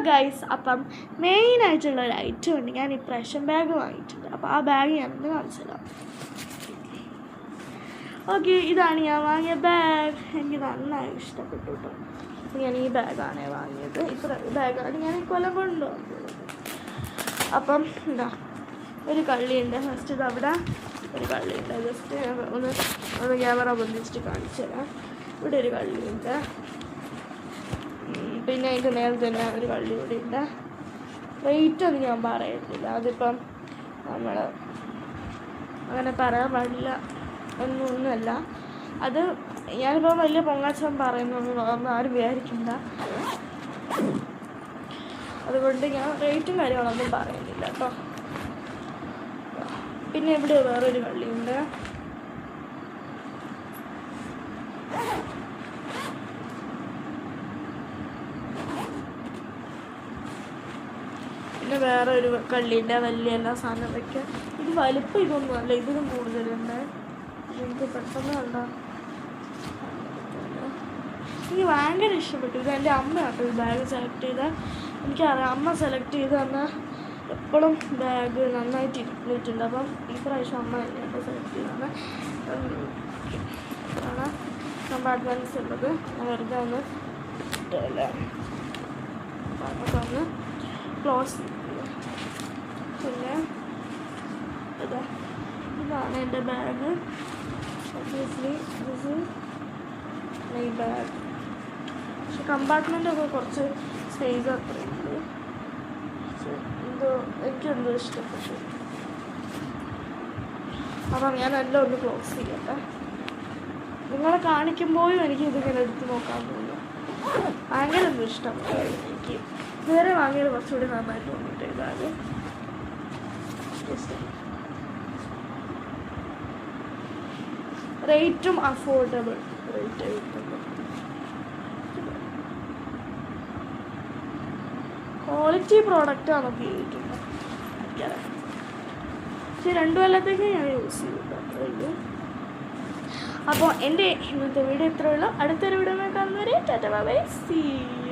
Guys, അപ്പം മെയിനായിട്ടുള്ളൊരു item ഉണ്ട്. ഞാൻ ഈ പ്രഷൻ ബാഗ് വാങ്ങിയിട്ടുണ്ട്. അപ്പോൾ ആ ബാഗ് ഞാനൊന്ന് കാണിച്ചു തരാം. ഓക്കെ, ഇതാണ് ഞാൻ വാങ്ങിയ ബാഗ്. എനിക്ക് നന്നായി ഇഷ്ടപ്പെട്ടു കേട്ടോ. ഞാൻ ഈ ബാഗാണ് വാങ്ങിയത്. ഇത്ര ബാഗാണ് ഞാൻ ഈ കൊല്ലം കൊണ്ടുവന്നത്. അപ്പം എന്താ ഒരു കള്ളിയുണ്ട്. ഫസ്റ്റ് ഇത് അവിടെ ഒരു കള്ളിയുണ്ട്. ജസ്റ്റ് ഒന്ന് ക്യാമറ ബന്ധിച്ചിട്ട് കാണിച്ചു തരാം. ഇവിടെ ഒരു കള്ളിയുണ്ട്. പിന്നെ അതിൻ്റെ നേരെ തന്നെ ഒരു കള്ളി കൂടി ഉണ്ട്. റേറ്റൊന്നും ഞാൻ പറയത്തില്ല. അതിപ്പം നമ്മൾ അങ്ങനെ പറയാൻ പാടില്ല ഒന്നുമല്ല. അത് ഞാനിപ്പോൾ വലിയ പൊങ്ങാച്ചം പറയുന്നൊന്നും ആരും വിചാരിക്കണ്ട. അതുകൊണ്ട് ഞാൻ റേറ്റും കാര്യങ്ങളൊന്നും പറയുന്നില്ല കേട്ടോ. പിന്നെ ഇവിടെ വേറൊരു കള്ളിയുണ്ട്. പിന്നെ വേറെ ഒരു കള്ളിയുണ്ട്. വലിയ എല്ലാ സാധനം വയ്ക്കുക. ഇത് വലിപ്പം ഇതൊന്നും അല്ല, ഇതിനും കൂടുതലുണ്ട്. എനിക്ക് പെട്ടെന്ന് കണ്ടോ എനിക്ക് ഭയങ്കര ഇഷ്ടപ്പെട്ടു. ഇത് എൻ്റെ അമ്മയാട്ടോ ഈ ബാഗ് സെലക്ട് ചെയ്ത. എനിക്കറിയാം അമ്മ സെലക്ട് ചെയ്ത് തന്നാൽ എപ്പോഴും ബാഗ് നന്നായിട്ട് ഇരുന്നിട്ടുണ്ട്. അപ്പം ഈ പ്രാവശ്യം അമ്മ തന്നെയാണ് സെലക്ട് ചെയ്തതാണ്. ആണ് കമ്പാർട്ട്മെൻറ്റ്സ് ഉള്ളത്. വെറുതെ ഒന്ന് ഇട്ടല്ല ഒന്ന് ക്ലോസ് ചെയ്തു. പിന്നെ ഇതാണ് എൻ്റെ bag. Obviously this my bag. പക്ഷെ കമ്പാർട്ട്മെൻറ്റൊക്കെ കുറച്ച് സ്പേസ് അത്രയുണ്ട്. എന്തോ എനിക്കെന്തോ ഇഷ്ടപ്പെട്ടു. അപ്പം ഞാൻ എല്ലാം ഒന്ന് ക്ലോസ് ചെയ്യട്ടെ. നിങ്ങളെ കാണിക്കുമ്പോഴും എനിക്ക് ഇതിങ്ങനെ എടുത്ത് നോക്കാൻ തോന്നുന്നു. ഭയങ്കര ഒന്നും ഇഷ്ടപ്പെട്ടു എനിക്ക്. ഇതുവരെ വാങ്ങിയത് കുറച്ചുകൂടി നന്നായിട്ട് തോന്നിയിട്ട് ഈ ബാഗ്. റേറ്റും അഫോർഡബിൾ റേറ്റ് കിട്ടുന്നു. ക്വാളിറ്റി പ്രോഡക്റ്റാണ് ഉപയോഗിക്കുന്നത്. പക്ഷേ 2 കൊല്ലത്തേക്ക് ഞാൻ യൂസ് ചെയ്തിട്ടുണ്ട്. അപ്പോൾ എൻ്റെ ഇന്നത്തെ വീഡിയോ ഇത്രയേ ഉള്ളൂ. അടുത്തൊരു വീഡിയോ കാണുന്നവരെ tata bye bye, see U.